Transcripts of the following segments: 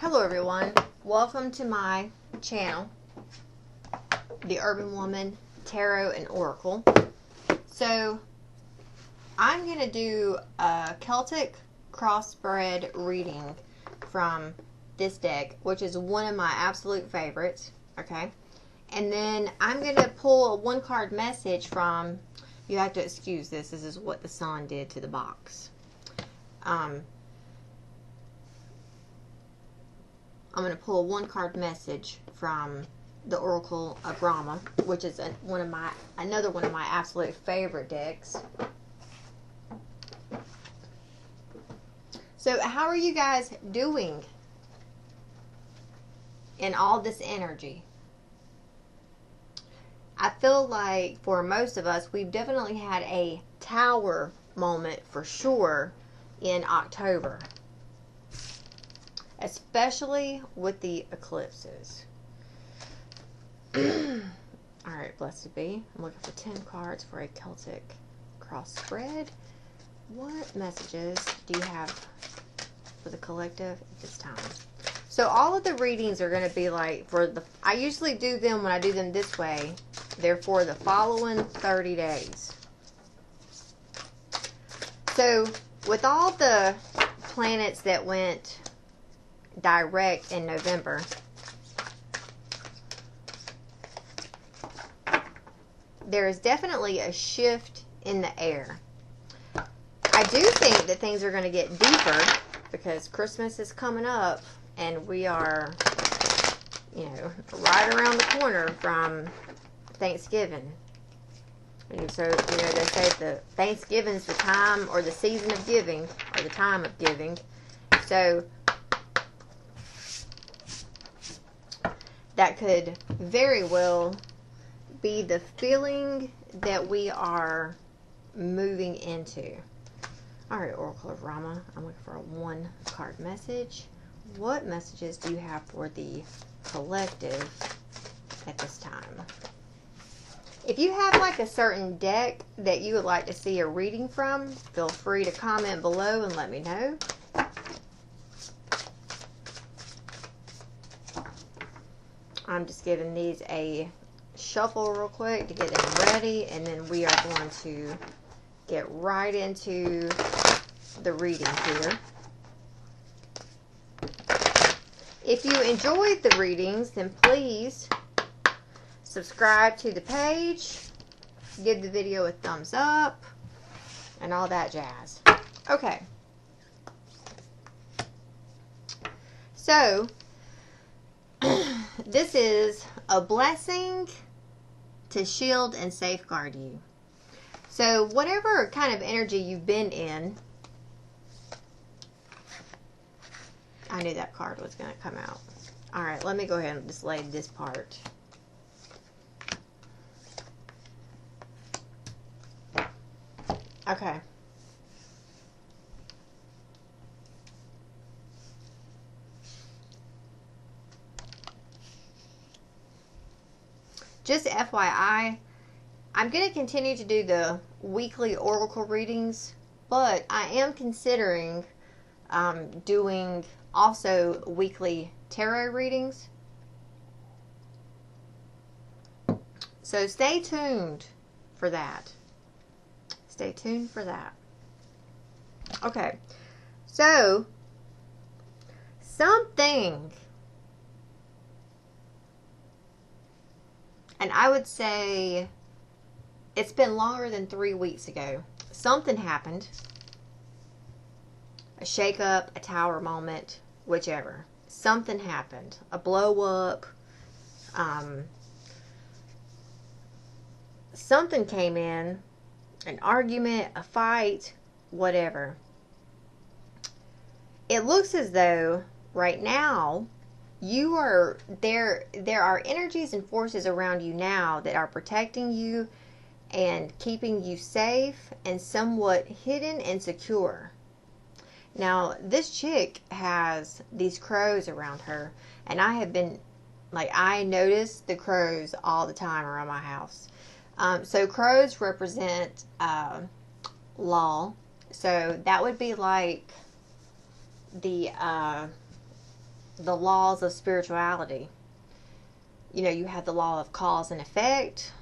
Hello everyone, welcome to my channel, The Urban Woman Tarot and Oracle. So I'm going to do a Celtic crossbred reading from this deck, which is one of my absolute favorites, okay? And then I'm going to pull a one card message from, you have to excuse this is what the sun did to the box. I'm going to pull a one card message from the Oracle of Rama, which is another one of my absolute favorite decks. So how are you guys doing in all this energy? I feel like for most of us, we've definitely had a tower moment for sure in October. Especially with the eclipses. Alright, blessed be. I'm looking for 10 cards for a Celtic crossbred. What messages do you have for the collective at this time? So all of the readings are going to be like I usually do them when I do them this way. They're for the following 30 days. So with all the planets that went direct in November, there is definitely a shift in the air. I do think that things are going to get deeper because Christmas is coming up and we are, right around the corner from Thanksgiving. And so, they say the Thanksgiving's the time or the season of giving or the time of giving. So that could very well be the feeling that we are moving into. Alright, Oracle of Rama, I'm looking for a one card message. What messages do you have for the collective at this time? If you have like a certain deck that you would like to see a reading from, feel free to comment below and let me know. I'm just giving these a shuffle real quick to get them ready, and then we are going to get right into the reading here. If you enjoyed the readings, then please subscribe to the page, give the video a thumbs up, and all that jazz. Okay. So this is a blessing to shield and safeguard you. So whatever kind of energy you've been in, I knew that card was going to come out. Alright, let me go ahead and just lay this part. Okay. Just FYI, I'm going to continue to do the weekly oracle readings, but I am considering doing also weekly tarot readings. So stay tuned for that. Stay tuned for that. Okay, so something, and I would say it's been longer than 3 weeks ago. Something happened. A shake-up, a tower moment, whichever. Something happened. A blow-up. Something came in. An argument, a fight, whatever. It looks as though right now you are there are energies and forces around you now that are protecting you and keeping you safe and somewhat hidden and secure. Now, this chick has these crows around her, and I have been, I notice the crows all the time around my house. So crows represent law. So that would be like the the laws of spirituality. You know, you have the law of cause and effect,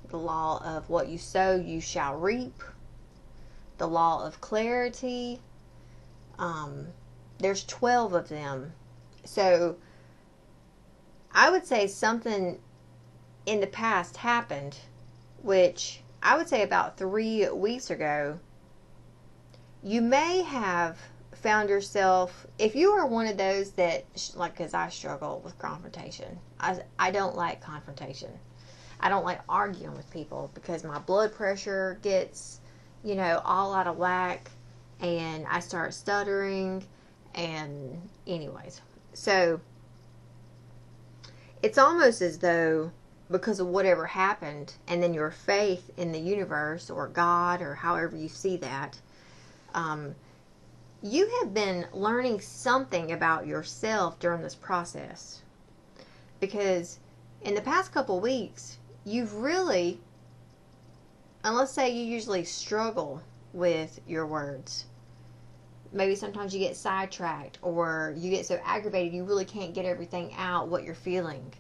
the law of what you sow, you shall reap, the law of clarity. There's 12 of them. So I would say something in the past happened, which I would say about 3 weeks ago. You may have found yourself, if you are one of those that, like, because I struggle with confrontation. I don't like confrontation. I don't like arguing with people because my blood pressure gets, you know, all out of whack and I start stuttering. And anyways, so it's almost as though because of whatever happened, and then your faith in the universe or God or however you see that, you have been learning something about yourself during this process. Because in the past couple weeks, you've really, and let's say you usually struggle with your words. Maybe sometimes you get sidetracked or you get so aggravated you really can't get everything out what you're feeling.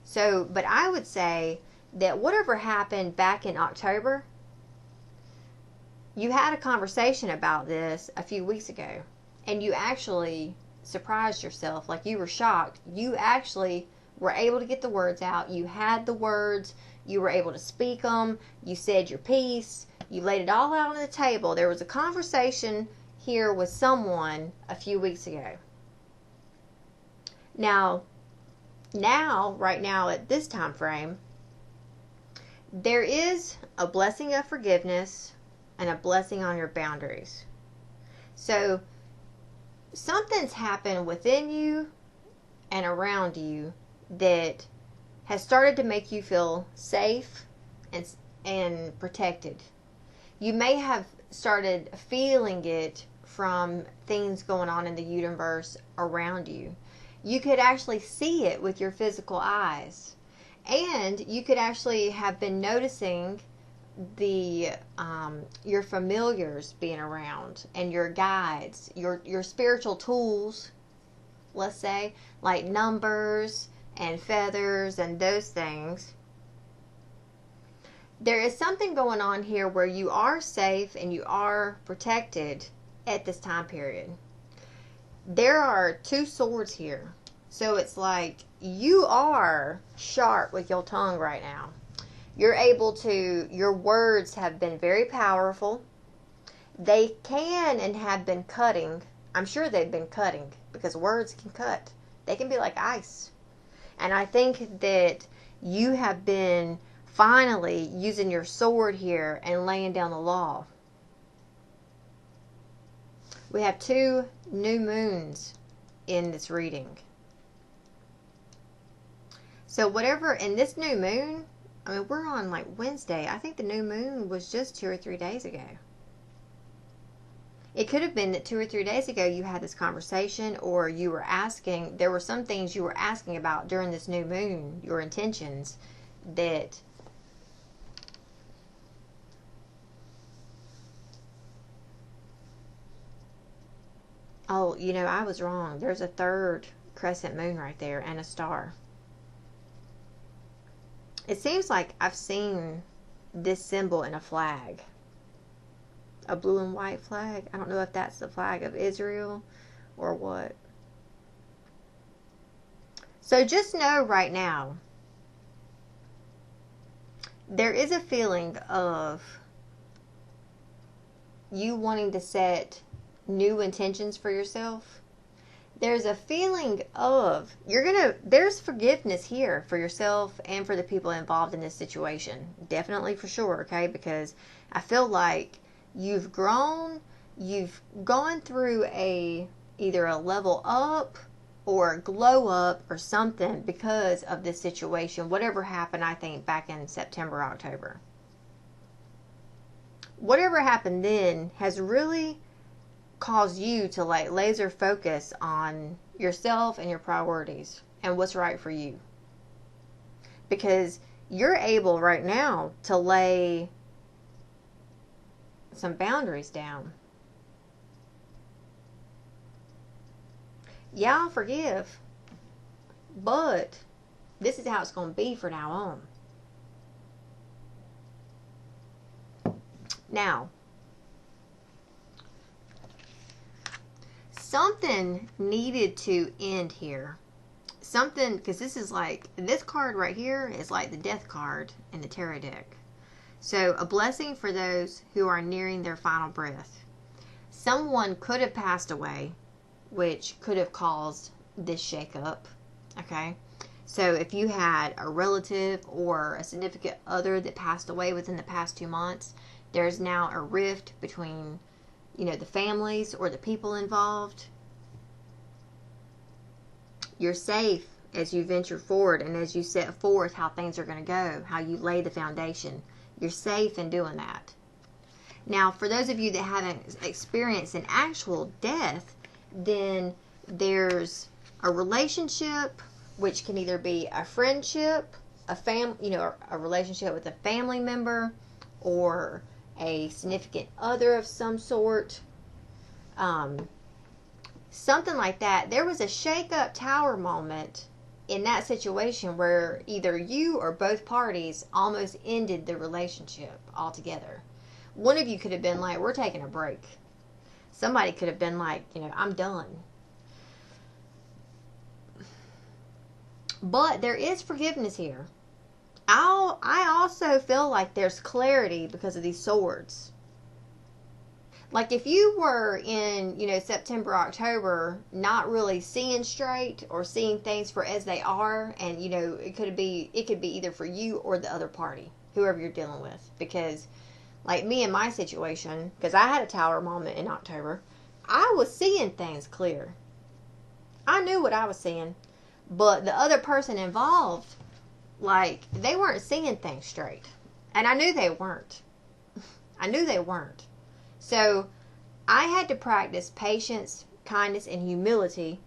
So, but I would say that whatever happened back in October, you had a conversation about this a few weeks ago and you actually surprised yourself. Like, you were shocked. You actually were able to get the words out. You had the words. You were able to speak them. You said your piece. You laid it all out on the table. There was a conversation here with someone a few weeks ago. Now, right now at this time frame, there is a blessing of forgiveness and a blessing on your boundaries. So something's happened within you and around you that has started to make you feel safe and protected. You may have started feeling it from things going on in the universe around you. You could actually see it with your physical eyes. And you could actually have been noticing your familiars being around and your guides, your spiritual tools, let's say, like numbers and feathers and those things. There is something going on here where you are safe and you are protected at this time period. There are 2 swords here. So it's like you are sharp with your tongue right now. You're able to, your words have been very powerful. They can and have been cutting. I'm sure they've been cutting because words can cut. They can be like ice. And I think that you have been finally using your sword here and laying down the law. We have 2 new moons in this reading. So whatever, in this new moon, I mean, we're on like Wednesday. I think the new moon was just 2 or 3 days ago. It could have been that 2 or 3 days ago you had this conversation, or you were asking, there were some things you were asking about during this new moon, your intentions, that oh, you know, I was wrong. There's a 3rd crescent moon right there and a star. It seems like I've seen this symbol in a flag. A blue and white flag. I don't know if that's the flag of Israel or what. So just know right now, there is a feeling of you wanting to set new intentions for yourself. There's a feeling of there's forgiveness here for yourself and for the people involved in this situation. Definitely, for sure, okay? Because I feel like you've grown, you've gone through either a level up or a glow up or something because of this situation. Whatever happened, I think, back in September, October. Whatever happened then has really cause you to like laser focus on yourself and your priorities and what's right for you, because you're able right now to lay some boundaries down. Yeah, I'll forgive, But this is how it's going to be from now on. Now, something needed to end here. Something, because this is like, this card right here is like the death card in the tarot deck. So, a blessing for those who are nearing their final breath. Someone could have passed away, which could have caused this shakeup. Okay? So, if you had a relative or a significant other that passed away within the past 2 months, there's now a rift between, the families or the people involved. You're safe as you venture forward and as you set forth how things are going to go, how you lay the foundation. You're safe in doing that. Now, for those of you that haven't experienced an actual death, then there's a relationship, which can either be a friendship, a relationship with a family member, or a significant other of some sort. Something like that. There was a shake-up tower moment in that situation where either you or both parties almost ended the relationship altogether. One of you could have been like, we're taking a break. Somebody could have been like, I'm done. But there is forgiveness here. I also feel like there's clarity because of these swords. Like if you were in, September, October, not really seeing straight or seeing things for as they are, and it could be either for you or the other party, whoever you're dealing with. Because like me in my situation, because I had a tower moment in October, I was seeing things clear. I knew what I was seeing, but the other person involved, like, they weren't seeing things straight. And I knew they weren't. So, I had to practice patience, kindness, and humility.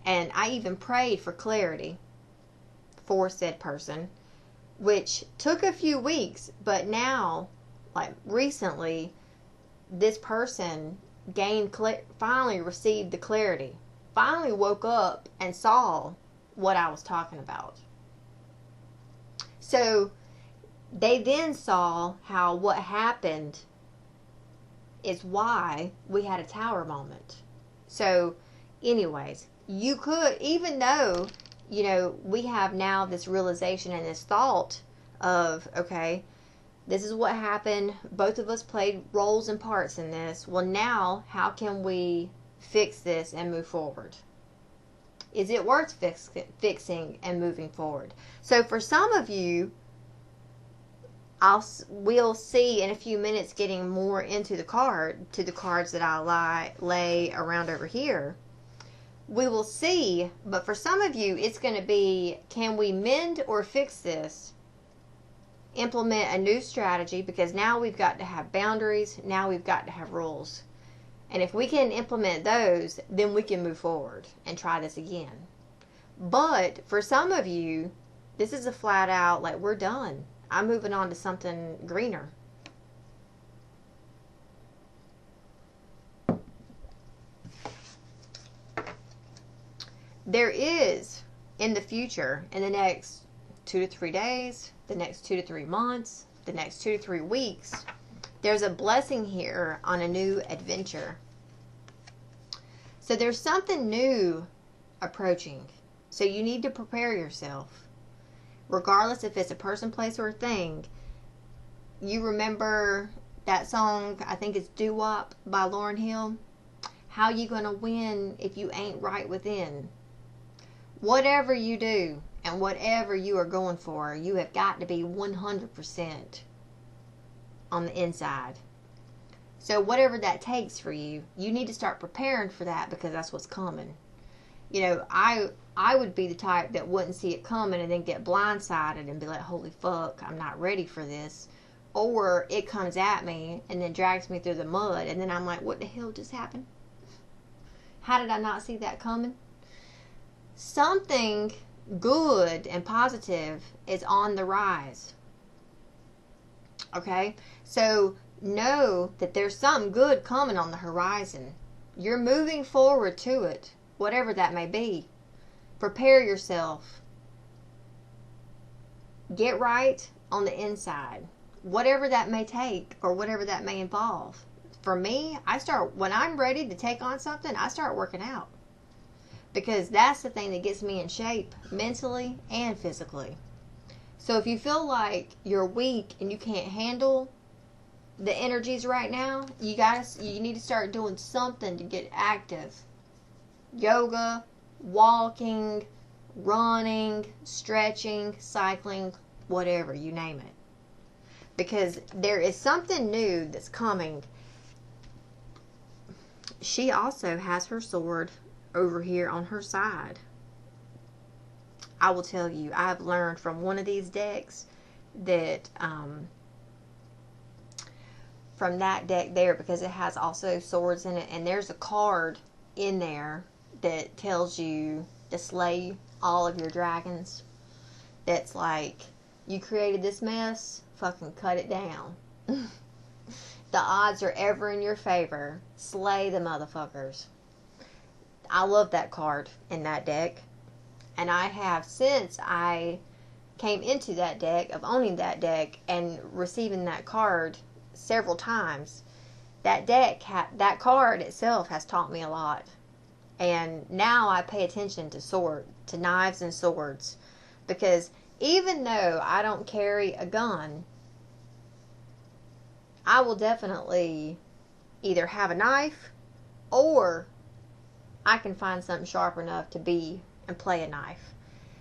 And I even prayed for clarity for said person, which took a few weeks. But now, like recently, this person finally received the clarity. Finally woke up and saw what I was talking about. So, they then saw how what happened is why we had a tower moment. So, anyways, you could, even though, we have now this realization and this thought of, okay, this is what happened. Both of us played roles and parts in this. Well, now, how can we fix this and move forward? Is it worth fixing and moving forward? So, for some of you, we'll see in a few minutes getting more into the cards that I lay around over here. We will see, but for some of you, it's going to be, can we mend or fix this? Implement a new strategy, because now we've got to have boundaries. Now we've got to have rules. And if we can implement those, then we can move forward and try this again. But for some of you, this is a flat out, like, we're done. I'm moving on to something greener. There is, in the future, in the next 2 to 3 days, the next 2 to 3 months, the next 2 to 3 weeks, there's a blessing here on a new adventure. So there's something new approaching. So you need to prepare yourself. Regardless if it's a person, place, or a thing. You remember that song, I think it's Doo-Wop by Lauryn Hill? How you gonna win if you ain't right within? Whatever you do and whatever you are going for, you have got to be 100% on the inside. So whatever that takes for you, you need to start preparing for that, because that's what's coming. I would be the type that wouldn't see it coming and then get blindsided and be like, holy fuck, I'm not ready for this. Or it comes at me and then drags me through the mud, and then I'm like, what the hell just happened? How did I not see that coming? Something good and positive is on the rise. Okay? So know that there's something good coming on the horizon. You're moving forward to it, whatever that may be. Prepare yourself. Get right on the inside. Whatever that may take or whatever that may involve. For me, when I'm ready to take on something, I start working out. Because that's the thing that gets me in shape mentally and physically. So if you feel like you're weak and you can't handle the energies right now, you need to start doing something to get active. Yoga, walking, running, stretching, cycling, whatever, you name it. Because there is something new that's coming. She also has her sword over here on her side. I will tell you, I've learned from one of these decks that from that deck there, because it has also swords in it, and there's a card in there that tells you to slay all of your dragons. That's like, you created this mess, fucking cut it down. The odds are ever in your favor. Slay the motherfuckers. I love that card in that deck. And I have, since I came into that deck, of owning that deck and receiving that card several times, that card itself has taught me a lot. And now I pay attention to knives and swords. Because even though I don't carry a gun, I will definitely either have a knife or I can find something sharp enough to be and play a knife.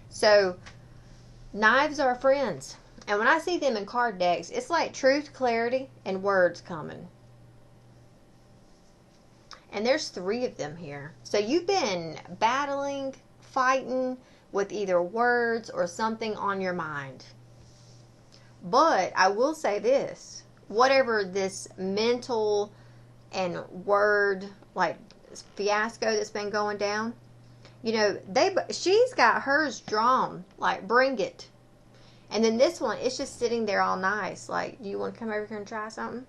So, knives are friends. And when I see them in card decks, it's like truth, clarity, and words coming. And there's 3 of them here. So you've been battling, fighting with either words or something on your mind. But I will say this. Whatever this mental and word like fiasco that's been going down, you know, she's got hers drawn like, bring it. And then this one, it's just sitting there all nice like, do you want to come over here and try something?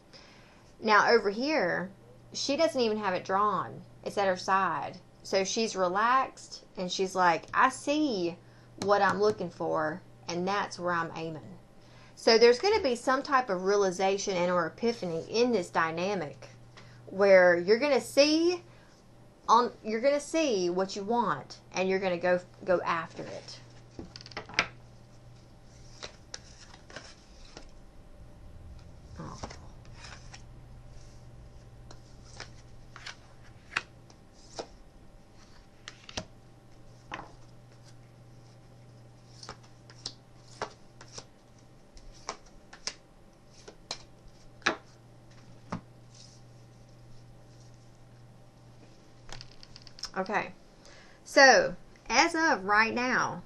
Now over here, she doesn't even have it drawn. It's at her side. So she's relaxed and she's like, I see what I'm looking for and that's where I'm aiming. So there's going to be some type of realization and or epiphany in this dynamic where you're going to see what you want and you're going to go after it. Oh. Okay, so as of right now,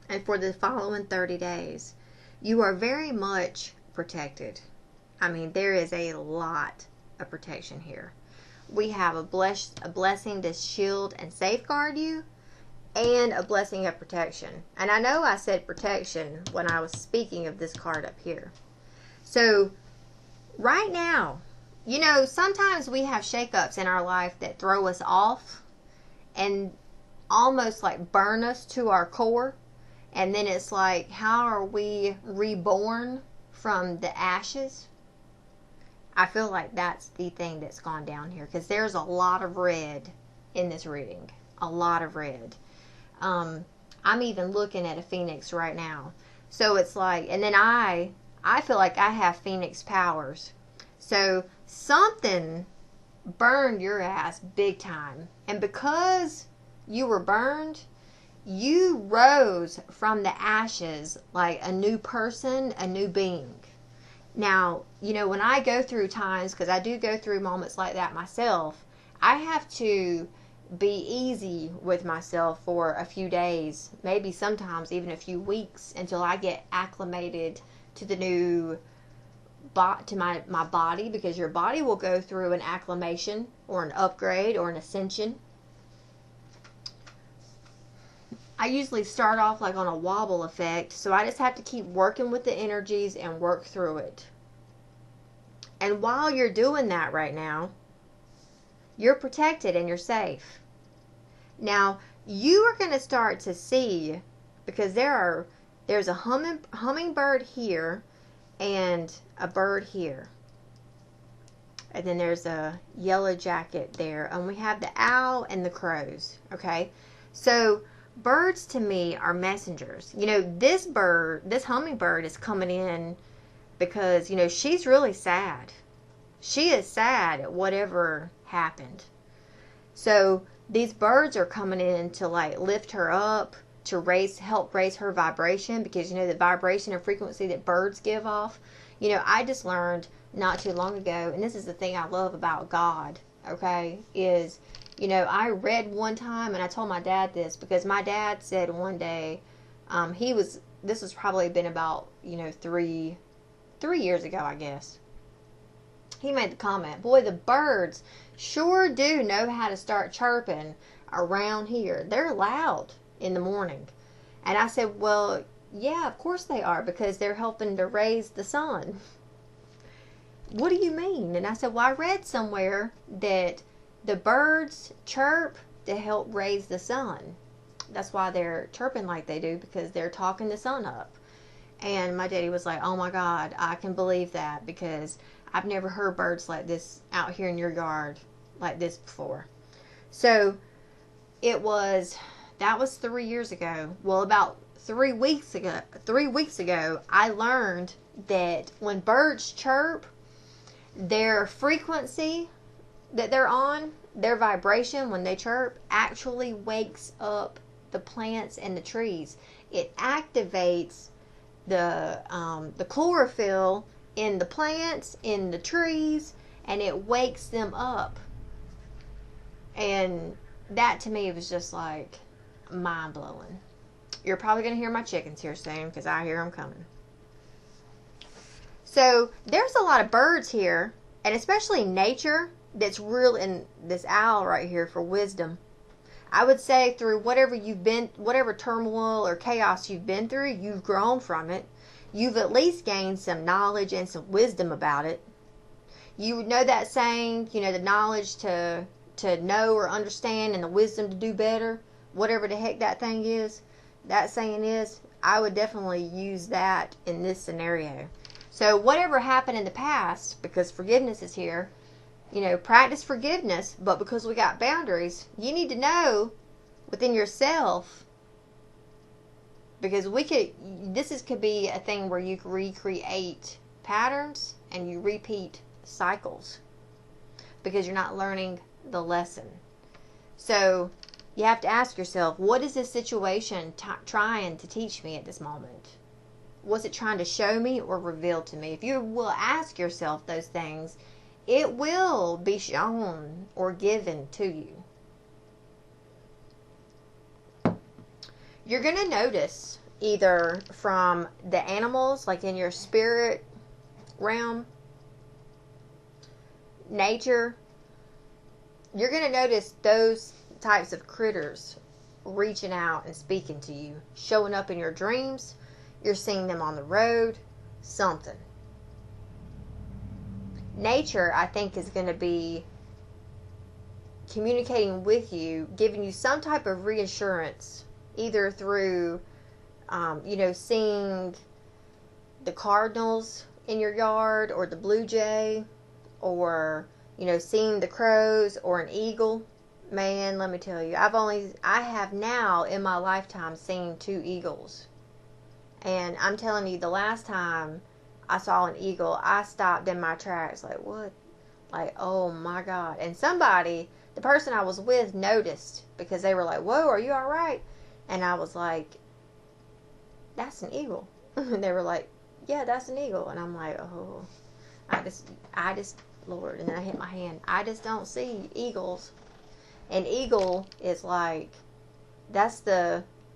and for the following 30 days, you are very much protected. I mean, there is a lot of protection here. We have a blessing to shield and safeguard you, and a blessing of protection. And I know I said protection when I was speaking of this card up here. So, right now, you know, sometimes we have shakeups in our life that throw us off and almost like burn us to our core. And then it's like, how are we reborn from the ashes? I feel like that's the thing that's gone down here, because there's a lot of red in this reading. A lot of red. I'm even looking at a phoenix right now. So it's like, and then I feel like I have phoenix powers. So something burned your ass big time. And because you were burned, you rose from the ashes like a new person, a new being. Now, you know, when I go through times, because I do go through moments like that myself, I have to be easy with myself for a few days, maybe sometimes even a few weeks, until I get acclimated to the new to my body, because your body will go through an acclimation or an upgrade or an ascension. I usually start off like on a wobble effect, so I just have to keep working with the energies and work through it. And while you're doing that right now, you're protected and you're safe. Now, you are going to start to see, because there's a hummingbird here and a bird here. And then there's a yellow jacket there. And we have the owl and the crows. Okay. So birds to me are messengers. You know, this hummingbird is coming in because, you know, she's really sad. She is sad at whatever happened. So these birds are coming in to like lift her up, to help raise her vibration, because, you know, the vibration and frequency that birds give off. You know, I just learned not too long ago, and this is the thing I love about God, okay, is, you know, I read one time, and I told my dad this, because my dad said one day, this was probably been about, you know, three years ago, I guess. He made the comment, boy, the birds sure do know how to start chirping around here. They're loud in the morning. And I said, well, yeah, of course they are, because they're helping to raise the sun. What do you mean? And I said, well, I read somewhere that the birds chirp to help raise the sun. That's why they're chirping like they do, because they're talking the sun up. And my daddy was like, oh my God, I can believe that, because I've never heard birds like this out here in your yard like this before. So that was 3 years ago. Well, about 3 weeks ago, I learned that when birds chirp, their frequency that they're on, their vibration when they chirp, actually wakes up the plants and the trees. It activates the chlorophyll in the plants, in the trees, and it wakes them up. And that to me was just like mind-blowing. You're probably going to hear my chickens here soon, because I hear them coming. So there's a lot of birds here, and especially nature, that's real, in this owl right here for wisdom. I would say through whatever turmoil or chaos you've been through, you've grown from it. You've at least gained some knowledge and some wisdom about it. You know that saying, you know, the knowledge to know or understand, and the wisdom to do better, whatever the heck that thing is, that saying is. I would definitely use that in this scenario. So whatever happened in the past, because forgiveness is here, you know, practice forgiveness, but because we got boundaries, you need to know within yourself, because this could be a thing where you recreate patterns and you repeat cycles, because you're not learning the lesson. So you have to ask yourself, what is this situation trying to teach me at this moment? Was it trying to show me or reveal to me? If you will ask yourself those things, it will be shown or given to you. You're going to notice, either from the animals, like in your spirit realm, nature, you're going to notice those types of critters reaching out and speaking to you, showing up in your dreams. You're seeing them on the road, something. Nature, I think, is going to be communicating with you, giving you some type of reassurance, either through, seeing the cardinals in your yard, or the blue jay, or, seeing the crows or an eagle. Man, let me tell you, I have now in my lifetime seen 2 eagles. And I'm telling you, the last time I saw an eagle, I stopped in my tracks like, what? Like, oh my God. And the person I was with, noticed, because they were like, whoa, are you all right? And I was like, that's an eagle. And they were like, yeah, that's an eagle. And I'm like, oh, I just, Lord. And then I hit my hand. I just don't see eagles. An eagle is like,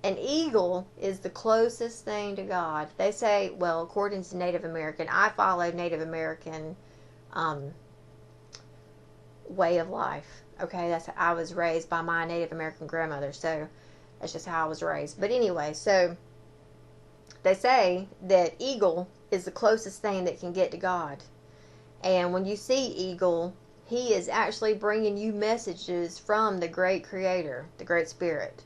an eagle is the closest thing to God. They say, well, according to Native American, I follow Native American way of life. Okay, I was raised by my Native American grandmother, so that's just how I was raised. But anyway, so they say that eagle is the closest thing that can get to God. And when you see eagle, he is actually bringing you messages from the great creator, the great spirit.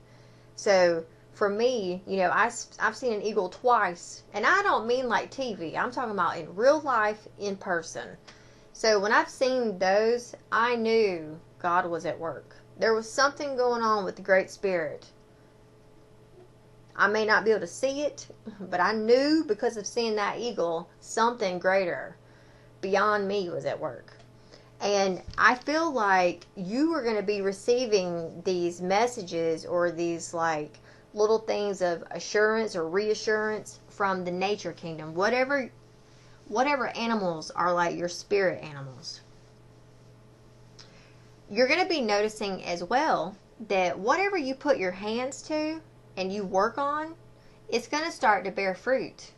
So for me, I've seen an eagle twice, and I don't mean like TV. I'm talking about in real life, in person. So when I've seen those, I knew God was at work. There was something going on with the Great Spirit. I may not be able to see it, but I knew because of seeing that eagle, something greater beyond me was at work. And I feel like you are going to be receiving these messages or these like little things of assurance or reassurance from the nature kingdom. Whatever animals are like your spirit animals. You're going to be noticing as well that whatever you put your hands to and you work on, it's going to start to bear fruit.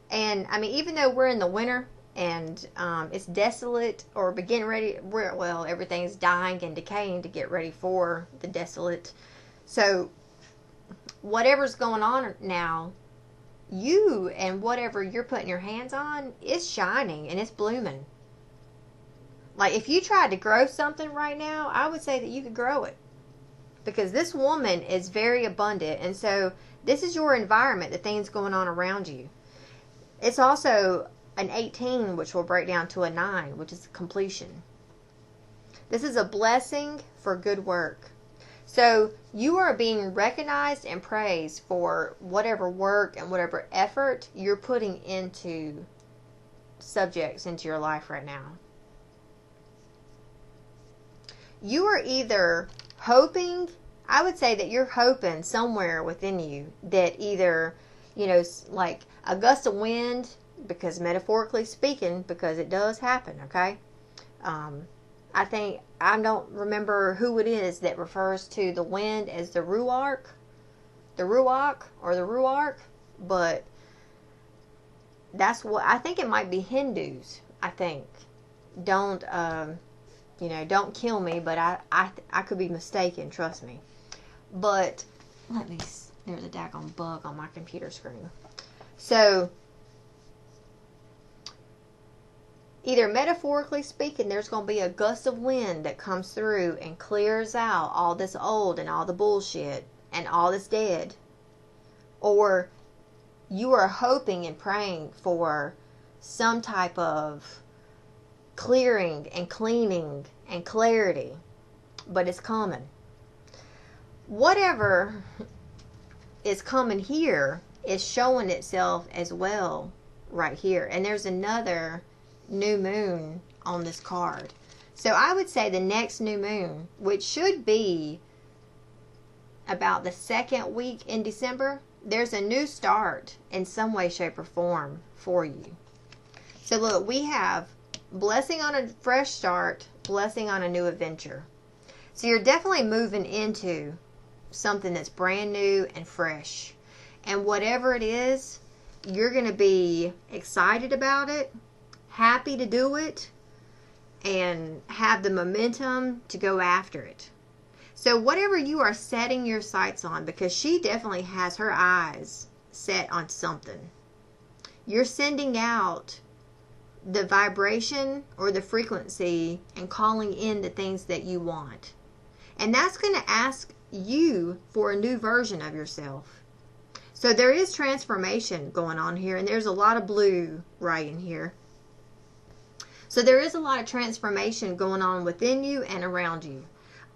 And I mean, even though we're in the winter and it's desolate or getting ready, everything's dying and decaying to get ready for the desolate. So whatever's going on now, you and whatever you're putting your hands on is shining and it's blooming. Like if you tried to grow something right now, I would say that you could grow it. Because this woman is very abundant, and so this is your environment, the things going on around you. It's also an 18, which will break down to a 9, which is completion. This is a blessing for good work. So you are being recognized and praised for whatever work and whatever effort you're putting into subjects into your life right now. You are either hoping, I would say that you're hoping somewhere within you that either, like a gust of wind, because metaphorically speaking, because it does happen, okay? I don't remember who it is that refers to the wind as the ruach, but that's what, I think it might be Hindus, I think. Don't kill me, but I could be mistaken, trust me. But, there's a daggone bug on my computer screen. So, either metaphorically speaking, there's going to be a gust of wind that comes through and clears out all this old and all the bullshit and all this dead. Or you are hoping and praying for some type of clearing and cleaning and clarity. But it's coming. Whatever is coming here is showing itself as well right here. And there's another new moon on this card. So I would say the next new moon, which should be about the second week in December, there's a new start in some way, shape, or form for you. So look, we have blessing on a fresh start, blessing on a new adventure. So you're definitely moving into something that's brand new and fresh. And whatever it is, you're going to be excited about it, happy to do it, and have the momentum to go after it. So whatever you are setting your sights on, because she definitely has her eyes set on something, you're sending out the vibration or the frequency and calling in the things that you want. And that's going to ask you for a new version of yourself. So there is transformation going on here, and there's a lot of blue right in here. So there is a lot of transformation going on within you and around you.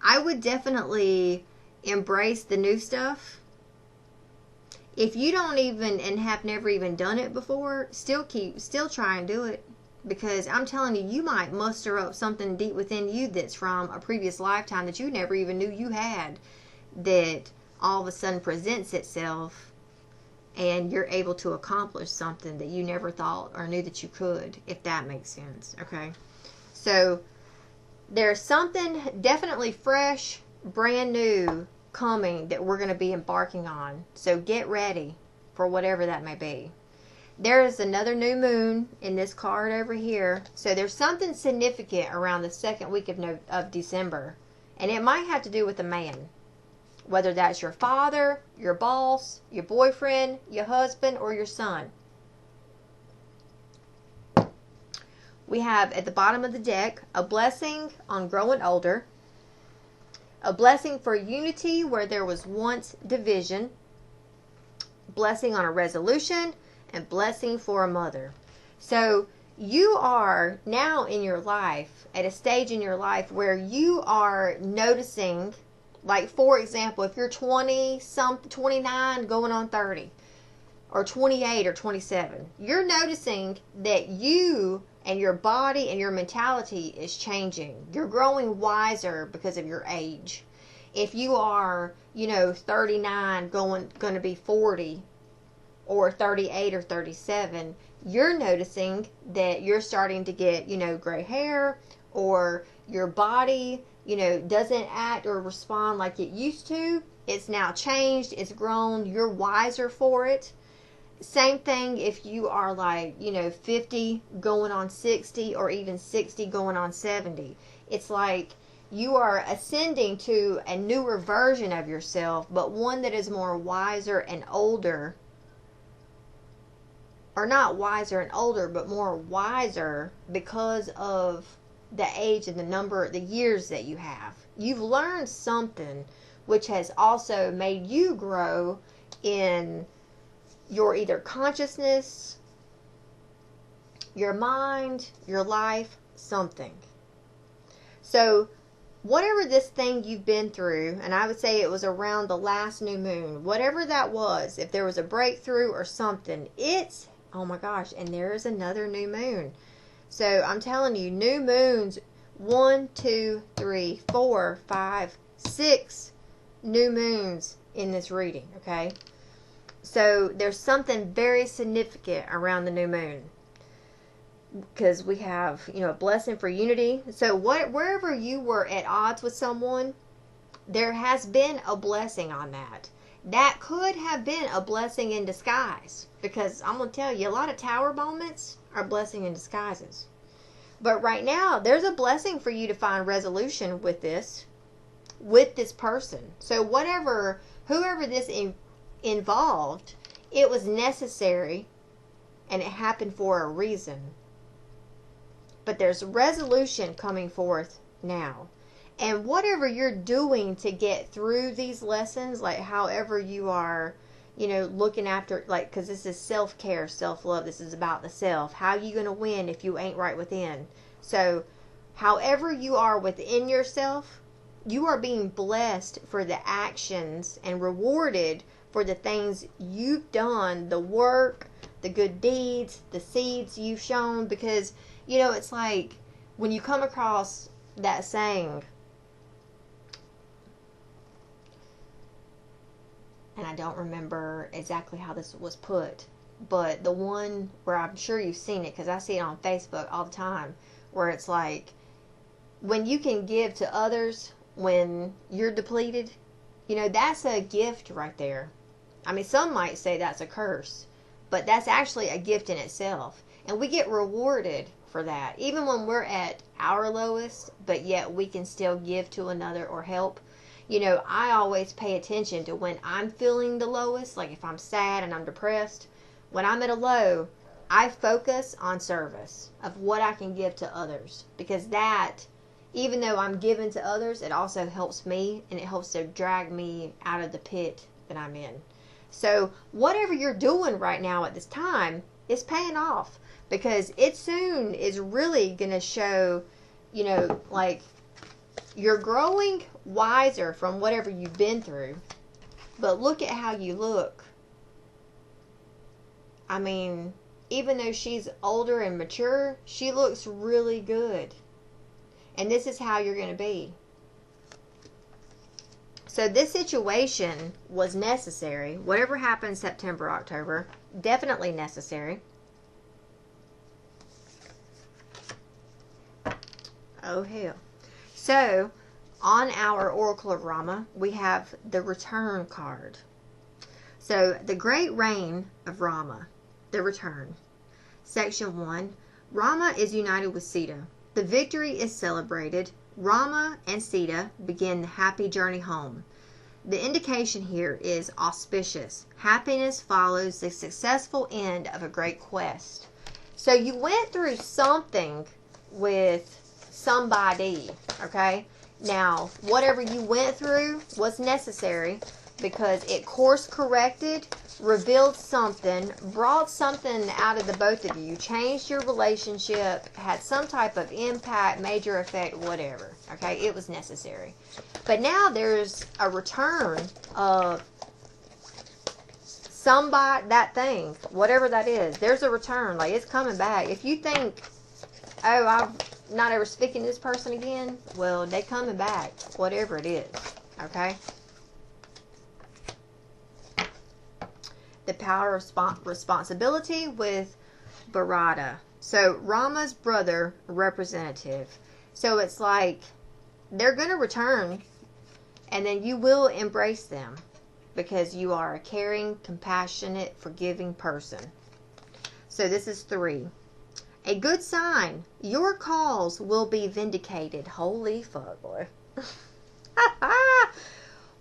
I would definitely embrace the new stuff. If you don't even and have never even done it before, still try and do it. Because I'm telling you, you might muster up something deep within you that's from a previous lifetime that you never even knew you had, that all of a sudden presents itself, and you're able to accomplish something that you never thought or knew that you could, if that makes sense, okay? So there's something definitely fresh, brand new coming that we're going to be embarking on. So get ready for whatever that may be. There is another new moon in this card over here. So there's something significant around the second week of December. And it might have to do with a man. Whether that's your father, your boss, your boyfriend, your husband, or your son. We have at the bottom of the deck a blessing on growing older, A blessing for unity where there was once division. Blessing on a resolution. And blessing for a mother. So you are now in your life, at a stage in your life where you are noticing, like for example, if you're 29 going on 30, or 28 or 27, you're noticing that you and your body and your mentality is changing. You're growing wiser because of your age. If you are, 39 going to be 40, or 38 or 37, you're noticing that you're starting to get, gray hair, or your body, doesn't act or respond like it used to. It's now changed. It's grown. You're wiser for it. Same thing if you are like, 50 going on 60, or even 60 going on 70. It's like you are ascending to a newer version of yourself, but one that is more wiser and older. Or not wiser and older, but more wiser because of the age and the years that you have. You've learned something which has also made you grow in your either consciousness, your mind, your life, something. So whatever this thing you've been through, and I would say it was around the last new moon, whatever that was, if there was a breakthrough or something, oh my gosh, and there is another new moon. So I'm telling you, new moons, 1, 2, 3, 4, 5, 6 new moons in this reading, okay? So there's something very significant around the new moon. Because we have, a blessing for unity. So wherever you were at odds with someone, there has been a blessing on that. That could have been a blessing in disguise. Because I'm going to tell you, a lot of tower moments are blessing in disguises. But right now, there's a blessing for you to find resolution with this person. So whoever this involved, it was necessary and it happened for a reason. But there's resolution coming forth now. And whatever you're doing to get through these lessons, like however you are, looking after, like, because this is self-care, self-love. This is about the self. How are you going to win if you ain't right within? So however you are within yourself, you are being blessed for the actions and rewarded for the things you've done, the work, the good deeds, the seeds you've shown. Because, it's like when you come across that saying, and I don't remember exactly how this was put, but the one where I'm sure you've seen it, because I see it on Facebook all the time, where it's like, when you can give to others when you're depleted, that's a gift right there. I mean, some might say that's a curse, but that's actually a gift in itself. And we get rewarded for that, even when we're at our lowest, but yet we can still give to another or help. I always pay attention to when I'm feeling the lowest, like if I'm sad and I'm depressed. When I'm at a low, I focus on service of what I can give to others. Because that, even though I'm giving to others, it also helps me, and it helps to drag me out of the pit that I'm in. So whatever you're doing right now at this time is paying off. Because it soon is really going to show, like, you're growing wiser from whatever you've been through. But look at how you look. I mean, even though she's older and mature, she looks really good. And this is how you're going to be. So this situation was necessary. Whatever happened September, October, definitely necessary. Oh, hell. So, on our Oracle of Rama, we have the return card. So, the great reign of Rama, the return. Section 1, Rama is united with Sita. The victory is celebrated. Rama and Sita begin the happy journey home. The indication here is auspicious. Happiness follows the successful end of a great quest. So, you went through something with somebody, okay? Now, whatever you went through was necessary because it course corrected, revealed something, brought something out of the both of you, changed your relationship, had some type of impact, major effect, whatever. Okay, it was necessary. But now there's a return of somebody, that thing, whatever that is. There's a return. Like, it's coming back. If you think, oh, I'm not ever speaking to this person again, well, they coming back, whatever it is. Okay? The power of responsibility with Bharata. So, Rama's brother representative. So, it's like, they're going to return, and then you will embrace them because you are a caring, compassionate, forgiving person. So, this is 3. A good sign. Your cause will be vindicated. Holy fuck, boy.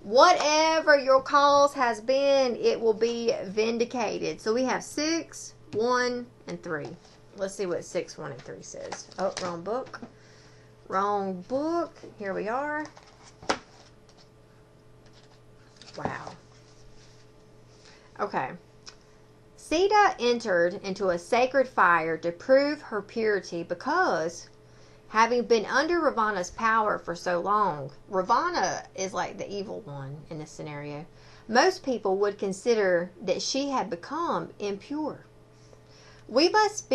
Whatever your cause has been, it will be vindicated. So we have 6, 1, and 3. Let's see what 6, 1, and 3 says. Oh, wrong book. Wrong book. Here we are. Wow. Okay. Sita entered into a sacred fire to prove her purity because, having been under Ravana's power for so long, Ravana is like the evil one in this scenario. Most people would consider that she had become impure. We must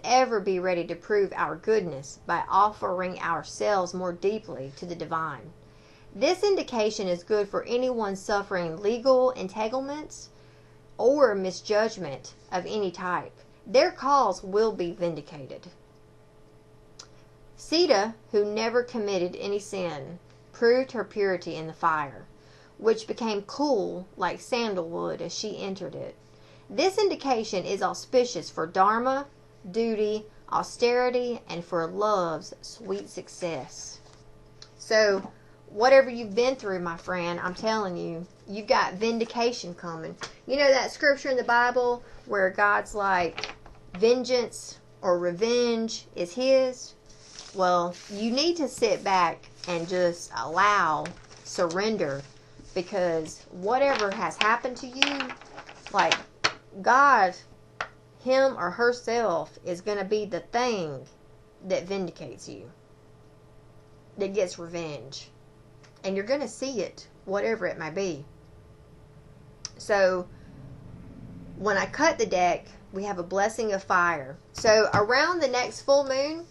ever be ready to prove our goodness by offering ourselves more deeply to the divine. This indication is good for anyone suffering legal entanglements or misjudgment of any type. Their cause will be vindicated. Sita, who never committed any sin, proved her purity in the fire, which became cool like sandalwood as she entered it. This indication is auspicious for dharma, duty, austerity, and for love's sweet success. So, whatever you've been through, my friend, I'm telling you, you've got vindication coming. You know that scripture in the Bible where God's like, vengeance or revenge is His? Well, you need to sit back and just surrender, because whatever has happened to you, like, God, Him or herself, is going to be the thing that vindicates you, that gets revenge. And you're going to see it, whatever it may be. So, when I cut the deck, we have a blessing of fire. So, around the next full moon,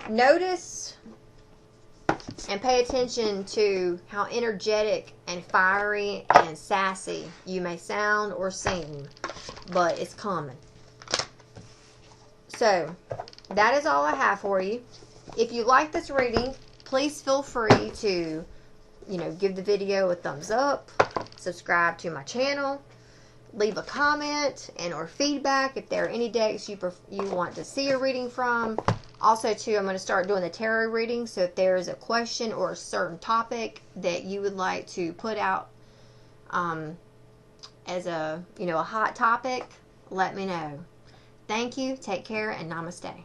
notice and pay attention to how energetic and fiery and sassy you may sound or seem, but it's coming. So, that is all I have for you. If you like this reading, please feel free to, give the video a thumbs up, subscribe to my channel, leave a comment and or feedback if there are any decks you want to see a reading from. Also, too, I'm going to start doing the tarot reading, so if there is a question or a certain topic that you would like to put out as a hot topic, let me know. Thank you, take care, and namaste.